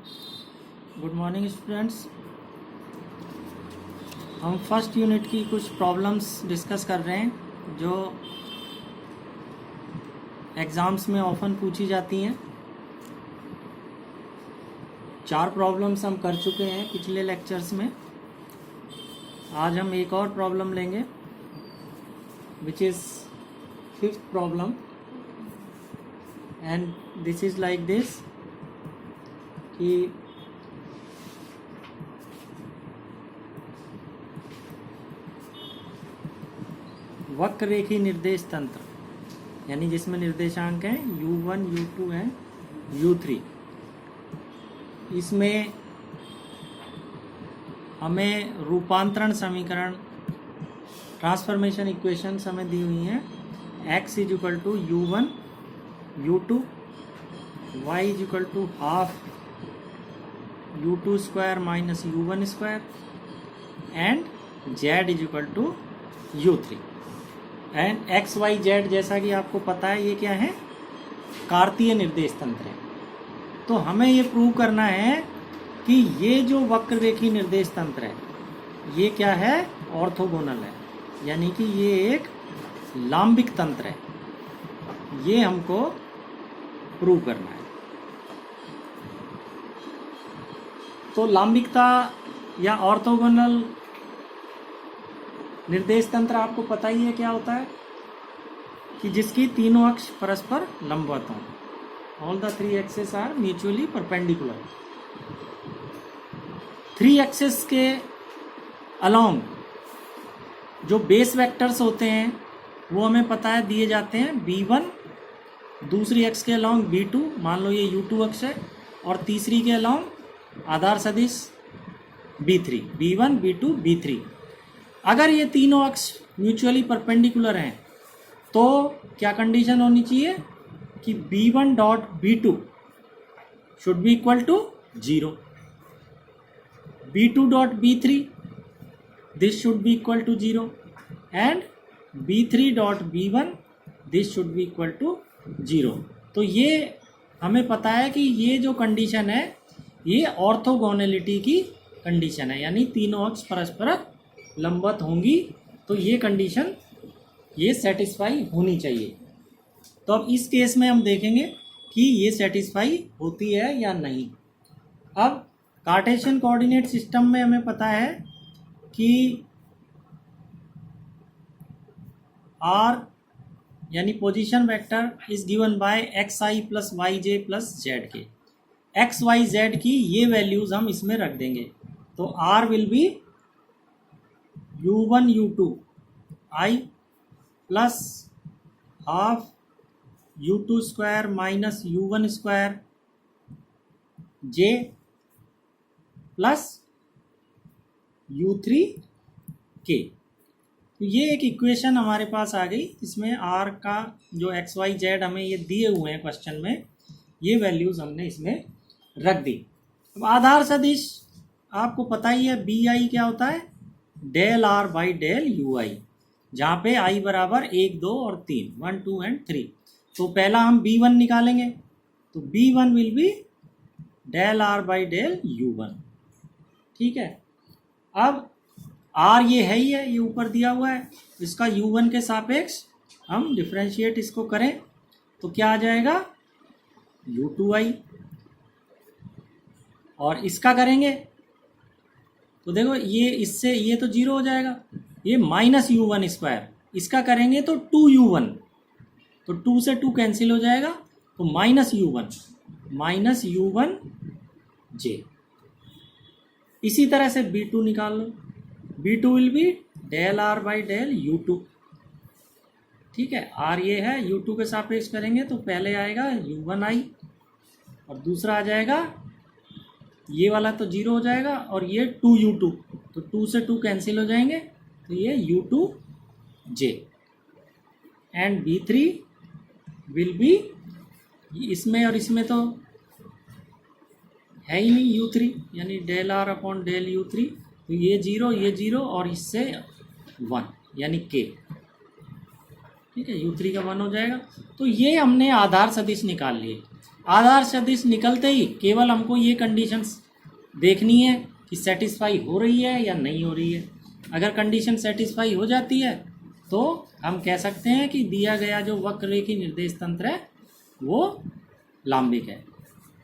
Good morning students. हम first unit की कुछ प्रॉब्लम्स डिस्कस कर रहे हैं जो एग्ज़ाम्स में ऑफन पूछी जाती हैं। 4 प्रॉब्लम्स हम कर चुके हैं पिछले लेक्चर्स में। आज हम एक और प्रॉब्लम लेंगे which is 5th problem and this is like this कि वक्र रेखी निर्देश तंत्र यानी जिसमें निर्देशांक हैं u1, u2 एंड u3। इसमें हमें रूपांतरण समीकरण ट्रांसफॉर्मेशन इक्वेशंस हमें दी हुई हैं। x is equal to u1 u2, y इज इक्वल टू half u2 square minus u1 square and z is equal to u3 एंड एक्स वाई जेड। जैसा कि आपको पता है ये क्या है, कार्तीय निर्देश तंत्र है। तो हमें ये प्रूव करना है कि ये जो वक्र रेखी निर्देश तंत्र है ये क्या है, ऑर्थोगोनल है, यानी कि ये एक लांबिक तंत्र है। ये हमको प्रूव करना है। तो लांबिकता या ऑर्थोगोनल निर्देश तंत्र आपको पता ही है क्या होता है कि जिसकी तीनों अक्ष परस्पर लंबवत हों। All the 3 axes are mutually perpendicular. 3 axes के अलोंग जो बेस वेक्टर्स होते हैं वो हमें पता है दिए जाते हैं b1, दूसरी अक्ष के अलोंग b2, मान लो ये u2 अक्ष है, और तीसरी के अलोंग आधार सदिश b3, b1, b2, b3। अगर ये तीनों अक्ष म्यूचुअली परपेंडिकुलर हैं तो क्या कंडीशन होनी चाहिए कि b1 dot b2 should be equal to 0, b2 dot b3 this should be equal to 0 and b3 dot b1 this should be equal to 0। तो ये हमें पता है कि ये जो कंडीशन है ये ऑर्थोगोनैलिटी की कंडीशन है, यानी तीनों अक्ष परस्पर लंबवत होंगी। तो ये कंडीशन ये सेटिस्फाई होनी चाहिए। तो अब इस केस में हम देखेंगे कि ये सेटिस्फाई होती है या नहीं। अब कार्टेशियन कोऑर्डिनेट सिस्टम में हमें पता है कि r यानी position vector is given by xi plus yj plus zk। x y z की ये वैल्यूज हम इसमें रख देंगे। तो r will be u1 u2 i plus half u2 square minus u1 square j plus u3 k। तो ये एक इक्वेशन हमारे पास आ गई। इसमें r का जो x y z हमें ये दिए हुए हैं क्वेश्चन में, ये वैल्यूज हमने इसमें रख दी। अब आधार सदिश आपको पता ही है bi क्या होता है, del R by del U I, जहाँ पे आई बराबर 1, 2 और 3, 1, 2 एंड 3। तो पहला हम b1 निकालेंगे, तो b1 will be del R by del u1। ठीक है। अब r ये है ही है, ये ऊपर दिया हुआ है, इसका u1 के सापेक्ष हम डिफ्रेंशिएट इसको करें तो क्या आ जाएगा, u2i। और इसका करेंगे तो देखो ये इससे ये तो 0 हो जाएगा, ये माइनस u1 स्क्वायर, इसका करेंगे तो 2u1, तो 2 से 2 कैंसिल हो जाएगा, तो माइनस u1 j। इसी तरह से b2 निकाल लो, b2 will be del R by del u2। ठीक है, r ये है, u2 के सापेक्ष करेंगे तो पहले आएगा u1i और दूसरा आ जाएगा, ये वाला तो 0 हो जाएगा, और ये 2u2, तो 2 से 2 कैंसिल हो जाएंगे, तो ये u2j and b3 will be, इसमें और इसमें तो है ही नहीं u3, यानी del are upon del u3, तो ये 0 और इससे 1 यानी k। ठीक है, u3 का 1 हो जाएगा। तो ये हमने आधार सदिश निकाल लिए। आधार सदिश निकलते ही केवल हमको ये कंडीशंस देखनी है कि सेटिस्फाई हो रही है या नहीं हो रही है। अगर कंडीशन सेटिस्फाई हो जाती है तो हम कह सकते हैं कि दिया गया जो वक्ररेखी निर्देश तंत्र है वो लांबिक है।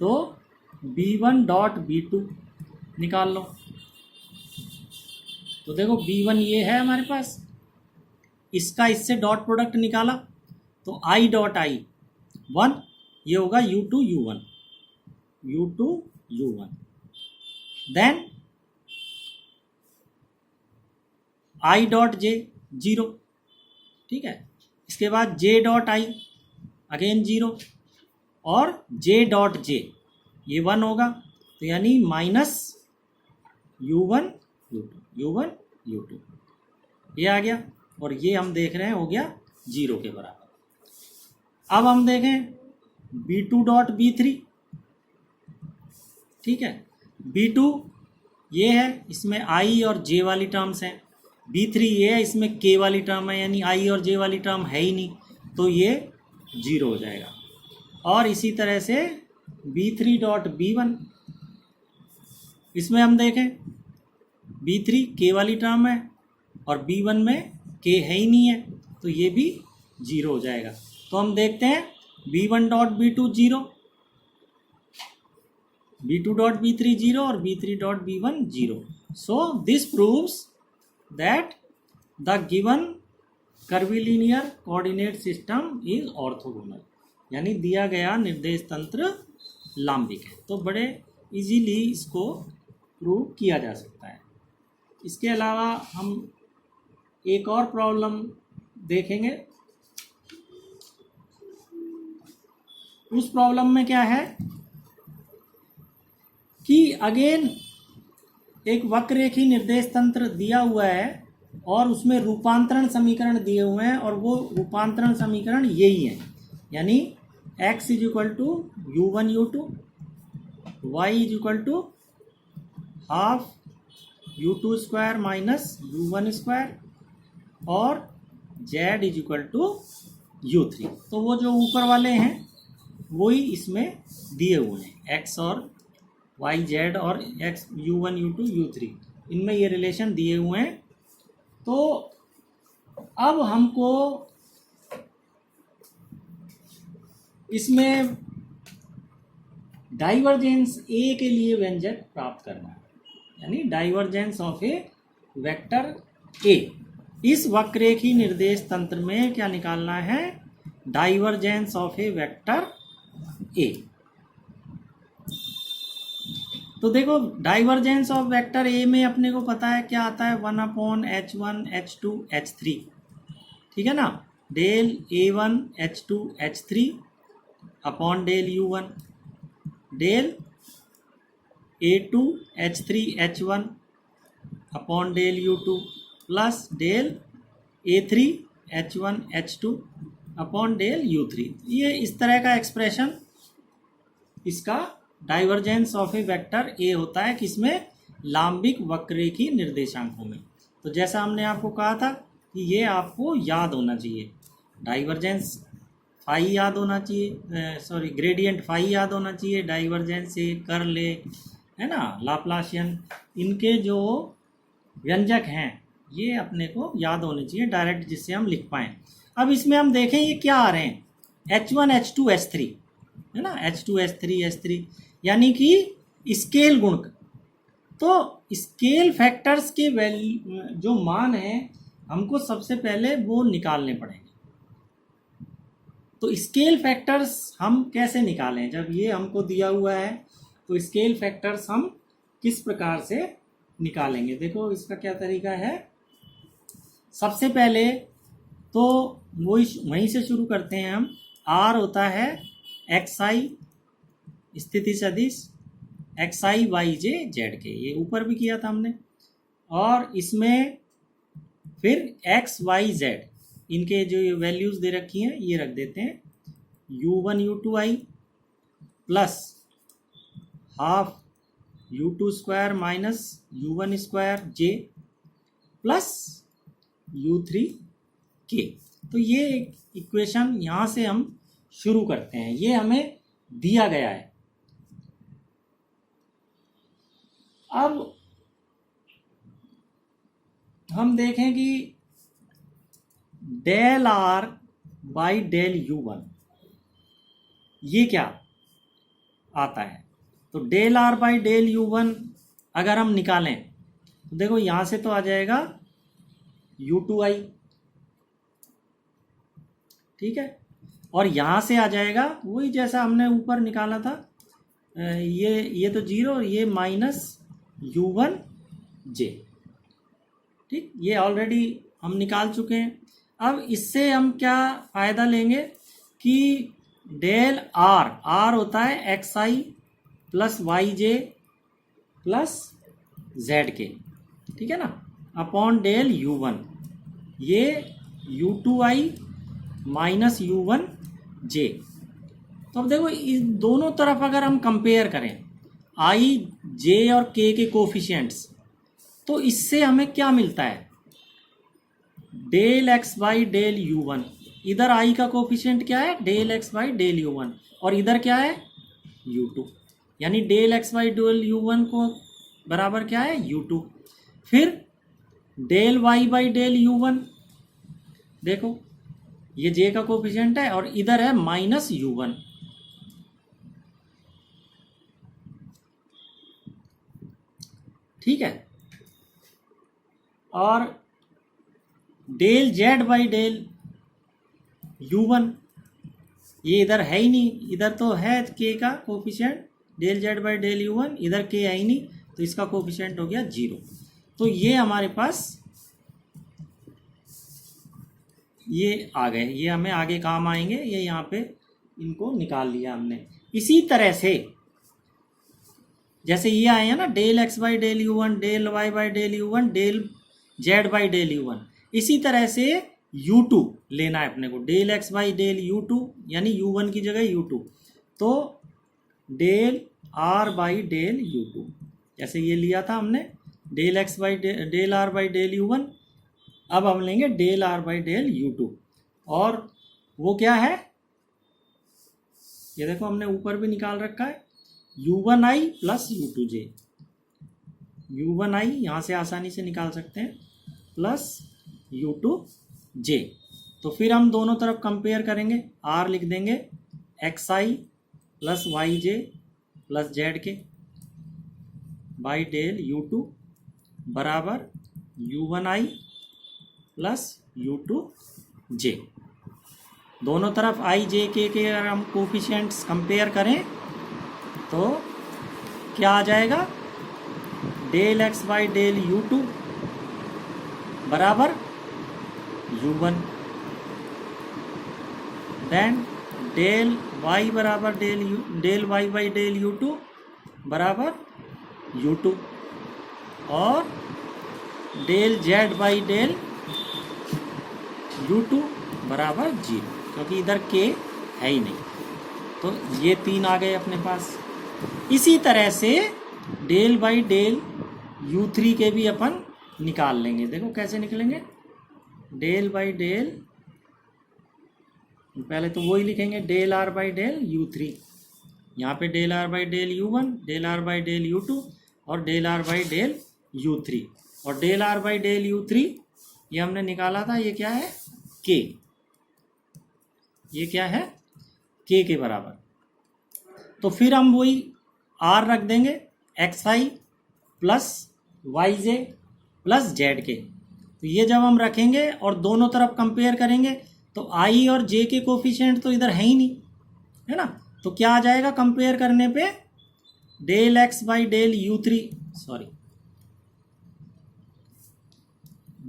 तो B1 डॉट B2 निकाल लो। तो देखो B1 ये है हमारे पास, इसका इससे डॉट प्रोडक्ट निकाला तो I डॉट I 1, ये होगा U2 U1 U2 U1, then I dot J 0, ठीक है। इसके बाद J डॉट I अगेन 0 और J डॉट J ये 1 होगा, तो यानी minus U1 U2 U1 U2 ये आ गया, और ये हम देख रहे हैं हो गया 0 के बराबर। अब हम देखें B2 डॉट B3, ठीक है। B2 ये है, इसमें I और J वाली टर्म्स हैं। B3 ये है, इसमें K वाली टर्म है, यानी I और J वाली टर्म है ही नहीं, तो ये 0 हो जाएगा। और इसी तरह से B3 डॉट B1, इसमें हम देखें B3 K वाली टर्म है और B1 में K है ही नहीं है, तो ये भी 0 हो जाएगा। तो हम देखते हैं B1 dot B2 0, B2 dot B3 0 और B3 dot B1 0। So this proves that the given curvilinear coordinate system is orthogonal, यानी दिया गया निर्देश तंत्र लांबिक है। तो बड़े इजीली इसको प्रूव किया जा सकता है। इसके अलावा हम एक और प्रॉब्लम देखेंगे। उस प्रॉब्लम में क्या है कि अगेन एक वक्ररेखी निर्देश तंत्र दिया हुआ है और उसमें रूपांतरण समीकरण दिए हुए हैं, और वो रूपांतरण समीकरण यही है, यानी x is equal to U1 U2, y इज इक्वल टू half U2 square minus U1 square और z is equal to U3। तो वो जो ऊपर वाले हैं वही इसमें दिए हुए हैं, x और y z और x U1 U2 U3, इनमें ये रिलेशन दिए हुए हैं। तो अब हमको इसमें डाइवर्जेंस A के लिए व्यंजक प्राप्त करना है, यानी divergence of a vector A। इस वक्ररेखी निर्देश तंत्र में क्या निकालना है? Divergence of a vector A। तो देखो डाइवर्जेंस ऑफ वेक्टर A में अपने को पता है क्या आता है, 1/H1 H2 H3, ठीक है ना। Del A1 H2 H3 upon del U1, del A2 H3 H1 upon del U2 plus del A3 H1 H2 upon del U3। ये इस तरह का एक्सप्रेशन इसका divergence of a vector A होता है, किसमें? लांबिक वक्ररेखी निर्देशांकों में। तो जैसा हमने आपको कहा था कि ये आपको याद होना चाहिए, डाइवर्जेंस फाई याद होना चाहिए, ग्रेडियंट फाई याद होना चाहिए, डाइवर्जेंस से कर्ल ए, है ना, लाप्लासियन, इनके जो व्यंजक हैं ये अपने को याद होने चाहिए डायरेक्ट, जिससे हम लिख पाएँ। अब इसमें हम देखें ये क्या आ रहे हैं, H1 H2 H3, है ना, H2 H3 H3, यानी कि स्केल गुणक। तो स्केल फैक्टर्स के वैल्यू जो मान हैं हमको सबसे पहले वो निकालने पड़ेंगे। तो स्केल फैक्टर्स हम कैसे निकालें? जब ये हमको दिया हुआ है तो स्केल फैक्टर्स हम किस प्रकार से निकालेंगे? देखो इसका क्या तरीका है। सबसे पहले तो वहीं से शुरू करते हैं हम। R होता है XI स्थिति सदिश XI YJ Z के, ये ऊपर भी किया था हमने। और इसमें फिर XYZ इनके जो वैल्यूज़ दे रखी हैं ये रख देते हैं, U1 U2I plus half U2 square minus U1 square J plus U3 K। तो ये इक्वेशन यहाँ से हम शुरू करते हैं, ये हमें दिया गया है। अब हम देखें कि del R by del U one ये क्या आता है। तो del R by del U one अगर हम निकालें तो देखो यहां से तो आ जाएगा यू टू आई, ठीक है, और यहां से आ जाएगा वही जैसा हमने ऊपर निकाला था, ये तो जीरो और ये माइनस यू वन जे, ठीक, ये ऑलरेडी हम निकाल चुके हैं। अब इससे हम क्या फ़ायदा लेंगे कि डेल आर, आर होता है X I plus Y J plus Z K, ठीक है ना, अपॉन डेल यू वन, ये U two I minus U one J. तो अब देखो इस दोनों तरफ अगर हम कंपेयर करें आई जे और के कोफिशिएंट्स, तो इससे हमें क्या मिलता है, del X by del U one, इधर आई का कोफिशिएंट क्या है del X by del U one, और इधर क्या है यू टू, यानी del X by del U one को बराबर क्या है यू टू। फिर del Y by del U one, देखो ये जे का कोफिशिएंट है और इधर है माइनस यू वन, ठीक है, और del Z by del U one, ये इधर है ही नहीं, इधर तो है के का coefficient del Z by del U one, इधर के है ही नहीं, तो इसका कोफिशिएंट हो गया जीरो। तो ये हमारे पास ये आ गए, ये हमें आगे काम आएंगे, ये यहाँ पे इनको निकाल लिया हमने। इसी तरह से जैसे ये आए हैं ना del X by del U one, del Y by del U one, del Z by del U one, इसी तरह से यू टू लेना है अपने को, del X by del U two, यानी यू वन की जगह यू टू, तो del R by del U two, जैसे ये लिया था हमने del X by del R by del U one, अब हम लेंगे del R by del U two, और वो क्या है ये देखो हमने ऊपर भी निकाल रखा है U one I plus U two J, U one I यहाँ से आसानी से निकाल सकते हैं प्लस यू टू जे। तो फिर हम दोनों तरफ कंपेयर करेंगे, आर लिख देंगे X I plus Y J plus Z K by del U two बराबर U one I plus U two J. दोनों तरफ आई जे के अगर हम कोफिशिएंट्स कंपेयर करें तो क्या आ जाएगा, del X by del U two बराबर U one, then del Y बराबर del Y by del U two बराबर यू टू, और del Z by del U two बराबर जीरो, क्योंकि इधर के है ही नहीं, तो ये तीन आ गए अपने पास। इसी तरह से del by del U three के भी अपन निकाल लेंगे, देखो कैसे निकलेंगे, डेल बाई डेल, पहले तो वही लिखेंगे del R by del U three, यहाँ पे del R by del U one, del R by del U two और del R by del U three, और del R by del U three ये हमने निकाला था, ये क्या है के, ये क्या है के बराबर। तो फिर हम वही आर रख देंगे X I plus Y J plus Z के, तो ये जब हम रखेंगे और दोनों तरफ कंपेयर करेंगे तो आई और जे के कोफिशिएंट तो इधर है ही नहीं, है ना, तो क्या आ जाएगा कंपेयर करने पे, del X by del U three, sorry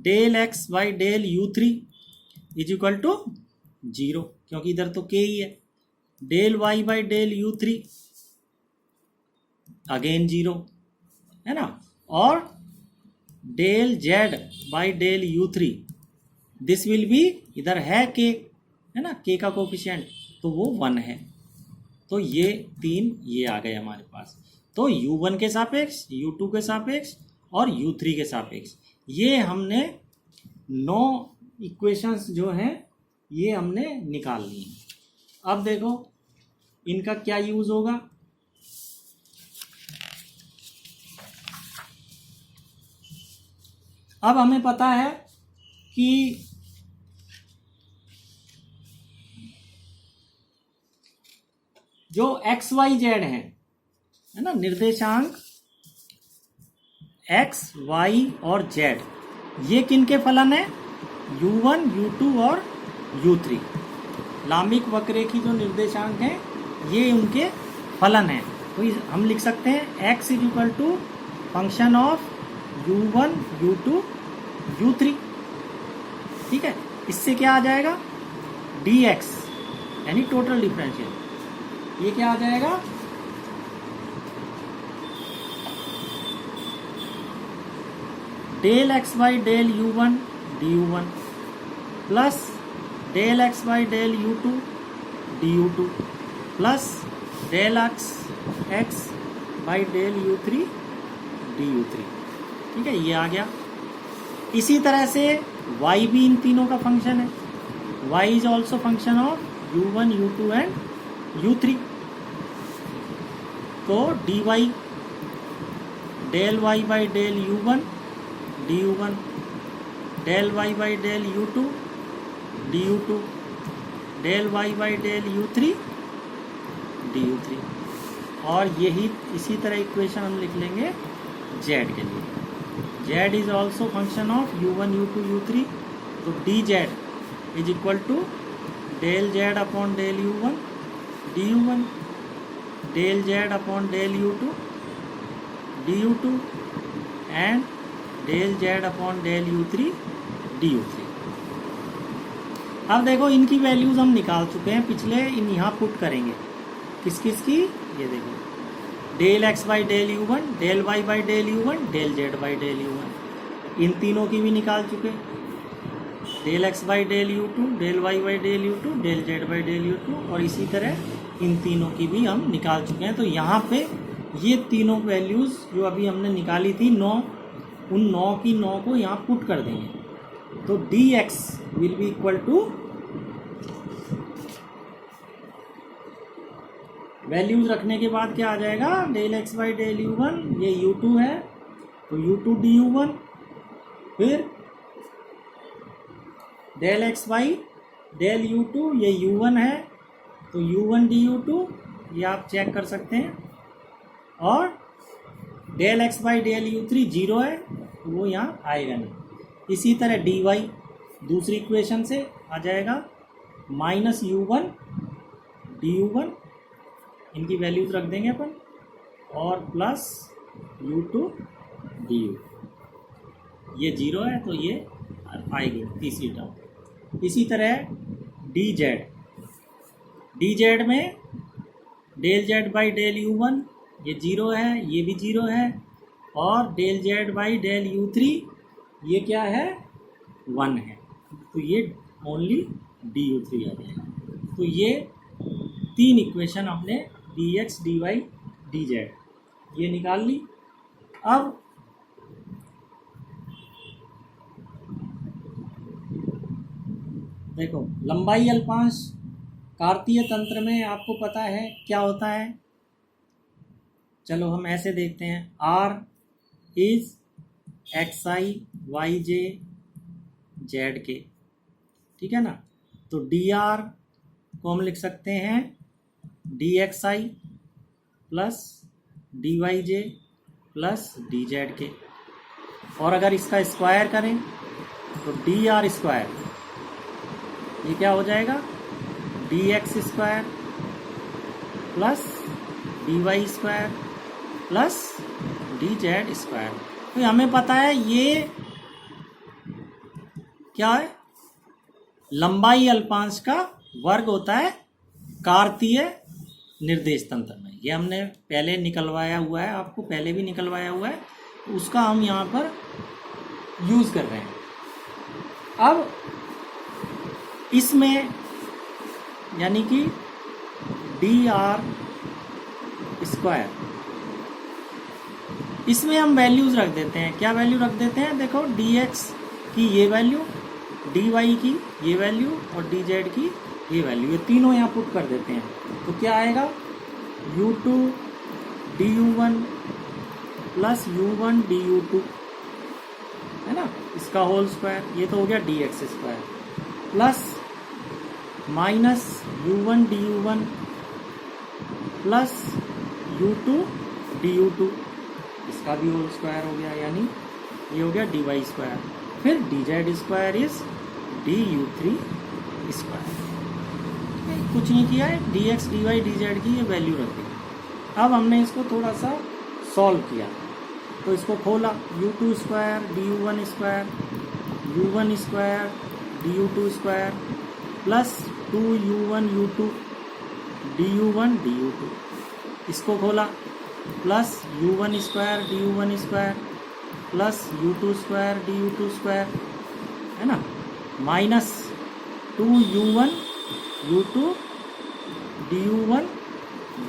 del X by del U three is equal to zero, क्योंकि इधर तो के ही है, del Y by del U three again zero, है ना, और del Z by del U three this will be, इधर है के, है ना, के का कोफिशिएंट तो वो वन है, तो ये तीन ये आ गए हमारे पास। तो u1 के सापेक्ष, u2 के सापेक्ष और u3 के सापेक्ष, ये हमने 9 इक्वेशंस जो हैं ये हमने निकाल ली हैं। अब देखो इनका क्या यूज होगा? अब हमें पता है कि जो एक्स वाई जेड है ना, निर्देशांक एक्स वाई और जेड, ये किनके फलन है? u1 u2 और u3। लांबिक वक्र की जो निर्देशांक हैं ये उनके फलन हैं। तो हम लिख सकते हैं x is equal to function of u1 u2 u3। ठीक है, इससे क्या आ जाएगा? dx यानी टोटल डिफरेंशियल, ये क्या आ जाएगा? Del X by del u1 du1 plus del X by del u2 du2 plus del X by del u3 du3। ठीक है, ये आ गया। इसी तरह से y भी इन तीनों का फंक्शन है। y is also function of u1 u2 and u3। तो dy del y by del u1 du1 del y by del u2 du2 del y by del u3 du3। और यही इसी तरह इक्वेशन हम लिख लेंगे z के लिए। z is also function of u1 u2 u3। तो dz is equal to del z upon del u1 du1 del z upon del u2 du2 and del z upon del u3 du3। अब देखो इनकी values हम निकाल चुके हैं पिछले, इन यहाँ पुट करेंगे। किस किस की? ये देखो, del x by del u1 del y by del u1 del z by del u1, इन तीनों की भी निकाल चुके। Del x by del u2 del y by del u2 del z by del u2, और इसी तरह इन तीनों की भी हम निकाल चुके हैं। तो यहाँ पे ये तीनों वैल्यूज जो अभी हमने निकाली थी 9, उन 9 की 9 को यहाँ पुट कर देंगे। तो dx will be equal to, values रखने के बाद क्या आ जाएगा? Del X by del u1, ये u2 है तो u2 du1, फिर del X by del u2, ये u1 है तो u1 du2, ये आप चेक कर सकते हैं। और del X by del u3 0 है तो वो यहाँ आएगा नहीं। इसी तरह dy दूसरी इक्वेशन से आ जाएगा माइनस u1 du1, इनकी वैल्यूज रख देंगे अपन, और प्लस u2 du, ये 0 है तो ये आएगी तीसरी टर्म। इसी तरह dz में del z by del u1, ये 0 है, ये भी 0 है, और del z by del u3, ये क्या है? 1 है, तो ये ओनली du3 आ जाएगा। तो ये तीन इक्वेशन हमने dx dy dz ये निकाल ली। अब देखो, लंबाई अल्पांश कार्तीय तंत्र में आपको पता है क्या होता है। चलो हम ऐसे देखते हैं, r is xi yj zk, ठीक है ना। तो dr को हम लिख सकते हैं dxi plus dyj plus dz के, और अगर इसका स्क्वायर करें तो dr स्क्वायर, ये क्या हो जाएगा? dx square plus dy square plus dz square. तो हमें पता है ये क्या है? लंबाई अल्पांश का वर्ग होता है कार्तीय निर्देश तंत्र में। ये हमने पहले निकलवाया हुआ है, आपको पहले भी निकलवाया हुआ है, उसका हम यहाँ पर यूज कर रहे हैं। अब इसमें यानी कि dr स्क्वायर, इसमें हम वैल्यूज रख देते हैं। क्या वैल्यू रख देते हैं? देखो, dx की ये वैल्यू, dy की ये वैल्यू और dz की ये वैल्यू, ये तीनों यहाँ पुट कर देते हैं। तो क्या आएगा u2 du1 plus u1 du2 है ना, इसका होल स्क्वायर, ये तो हो गया dx square, plus minus u1 du1 plus u2 du2, इसका भी होल स्क्वायर हो गया, यानी ये हो गया dy स्क्वायर, फिर dz square is du3 square. कुछ नहीं किया है, dx dy dz की ये वैल्यू रख दी। अब हमने इसको थोड़ा सा सॉल्व किया, तो इसको खोला, u2 square du1 square u1 square du2 square plus 2u1 u2 du1 du2, इसको खोला, plus u1 square du1 square plus u2 square du2 square, है ना, minus 2u1 u2 du1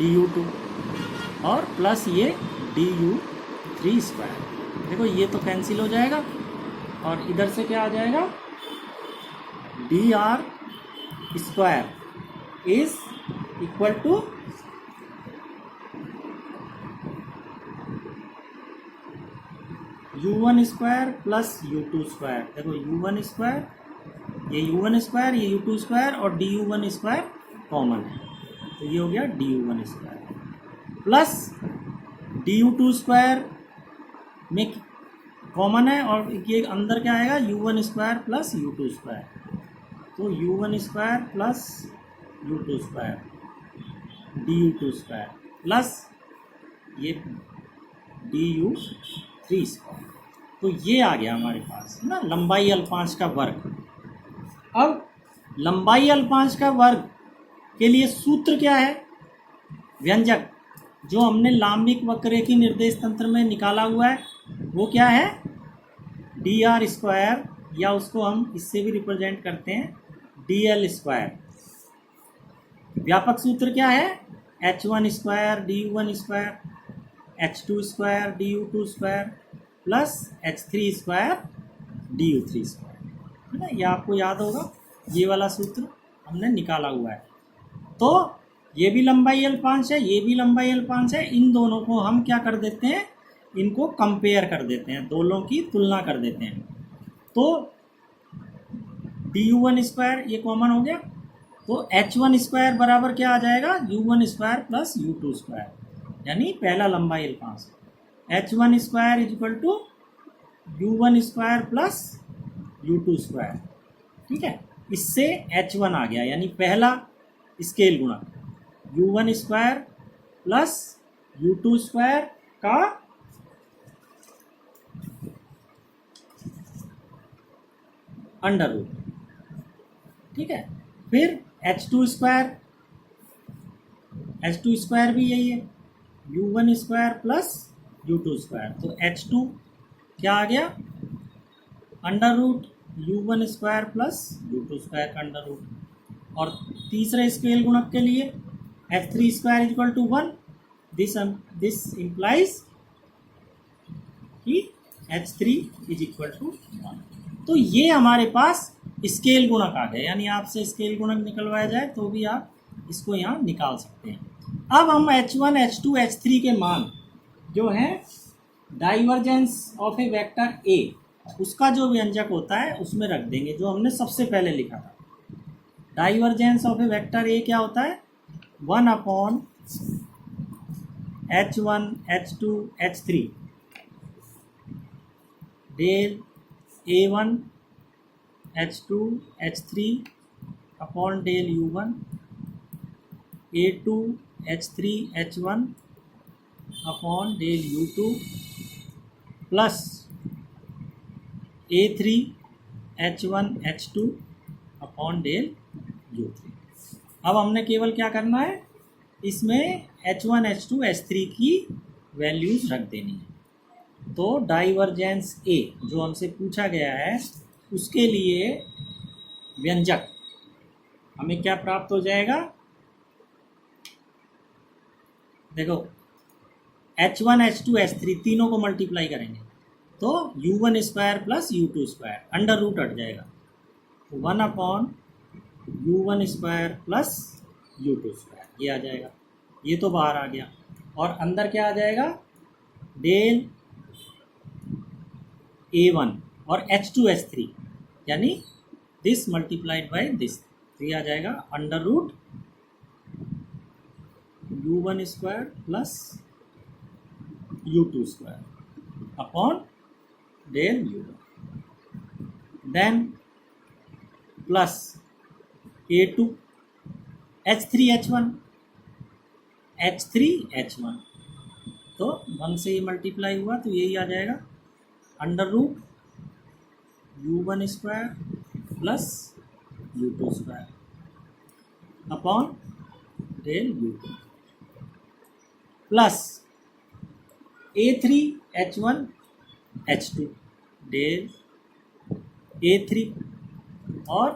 du2 और प्लस ये du3 स्क्वायर। देखो ये तो cancel हो जाएगा और इधर से क्या आ जाएगा, dr square is equal to u1 square plus u2 square. देखो u1 स्क्वायर, ये u1 स्क्वायर, ये u2 स्क्वायर और du1 स्क्वायर कॉमन है, तो ये हो गया du1 square plus du2 square में कॉमन है और ये अंदर क्या आएगा u1 square plus u2 square, तो u1 square plus u2 square du2 square plus ये du3 स्क्वायर। तो ये आ गया हमारे पास ना लंबाई L5 का वर्ग। अब लंबाई L5 का वर्ग के लिए सूत्र क्या है, व्यंजक जो हमने लांबिक वक्ररेखी निर्देश तंत्र में निकाला हुआ है वो क्या है, dr स्क्वायर, या उसको हम इससे भी रिप्रेजेंट करते हैं dl स्क्वायर। व्यापक सूत्र क्या है, h1 square du1 square h2 square du2 square plus h3 square du3 square, है ना, ये आपको याद होगा, ये वाला सूत्र हमने निकाला हुआ है। तो ये भी लंबाई L5 है, ये भी लंबाई L5 है, इन दोनों को हम क्या कर देते हैं, इनको कंपेयर कर देते हैं, दोनों की तुलना कर देते हैं। तो du1 स्क्वायर ये कॉमन हो गया, तो h1 स्क्वायर बराबर क्या आ जाएगा, u1 square plus u2 square, यानी पहला लंबाई L5, h1 square is equal to u1 square plus u2 square. ठीक है, इससे h1 आ गया, यानी पहला स्केल गुणा u1 square plus u2 square का अंडर रूट। ठीक है, फिर h2 स्क्वायर, h2 स्क्वायर भी यही है u1 square plus u2 square, तो h2 क्या आ गया, under root u1 square plus u2 square का अंडर रूट। और तीसरे स्केल गुणक के लिए h3 square is equal to 1, this implies कि h3 इज इक्वल टू 1। तो ये हमारे पास स्केल गुणक आ गए, यानी आपसे स्केल गुणक निकलवाया जाए तो भी आप इसको यहाँ निकाल सकते हैं। अब हम h1 h2 h3 के मान जो है divergence of a vector a, उसका जो व्यंजक होता है उसमें रख देंगे, जो हमने सबसे पहले लिखा था। Divergence of a vector a क्या होता है, 1 upon h1 h2 h3 del a1 h2 h3 upon del u1 a2 h3 h1 upon del u2 plus a3 h1 h2 upon del u3। अब हमने केवल क्या करना है, इसमें h1 h2 h3 की वैल्यूज रख देनी है। तो डाइवर्जेंस a जो हमसे पूछा गया है उसके लिए व्यंजक हमें क्या प्राप्त हो जाएगा, देखो h1 h2 h3 तीनों को मल्टीप्लाई करेंगे तो u1 square plus u2 square, under root हट जाएगा, तो 1 upon u1 square plus u2 square, ये आ जाएगा, ये तो बाहर आ गया, और अंदर क्या आ जाएगा, डेल A1 और H2H3 यानी दिस मल्टीप्लाइड बाय दिस, तो ये आ जाएगा under root U1 square plus U2 square upon del U1, then plus A2 H3H1 H3H1, तो 1 से ये मल्टीप्लाई हुआ तो यही आ जाएगा under root U1 square plus U2 square upon del U2 plus A3H1 H2 del A3 और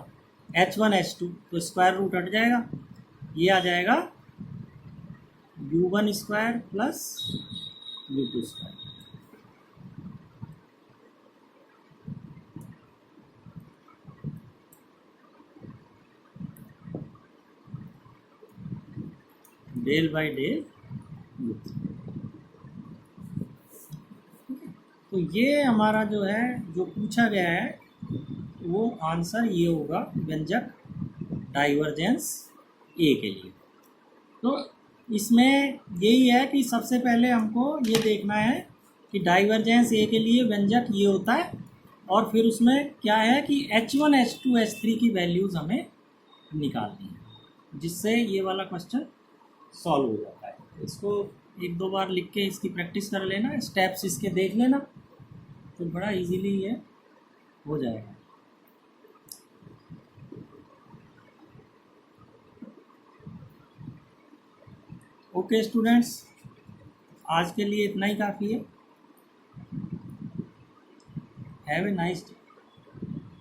H1 H2, तो स्क्वायर रूट हट जाएगा, ये आ जाएगा U1 square plus U2 square. Del by del U3, तो ये हमारा जो है जो पूछा गया है वो आंसर ये होगा व्यंजक डाइवर्जेंस ए के लिए। तो इसमें यही है कि सबसे पहले हमको ये देखना है कि डाइवर्जेंस ए के लिए व्यंजक ये होता है, और फिर उसमें क्या है कि H1 H2 H3 की वैल्यूज़ हमें निकालनी है, जिससे ये वाला क्वेश्चन सॉल्व हो जाता है। इसको एक दो बार लिख के इसकी प्रैक्टिस कर लेना, स्टेप्स इसके देख लेना, तो बड़ा इजीली ये हो जाएगा। ओके स्टूडेंट्स, आज के लिए इतना ही काफ़ी है। Have a nice day.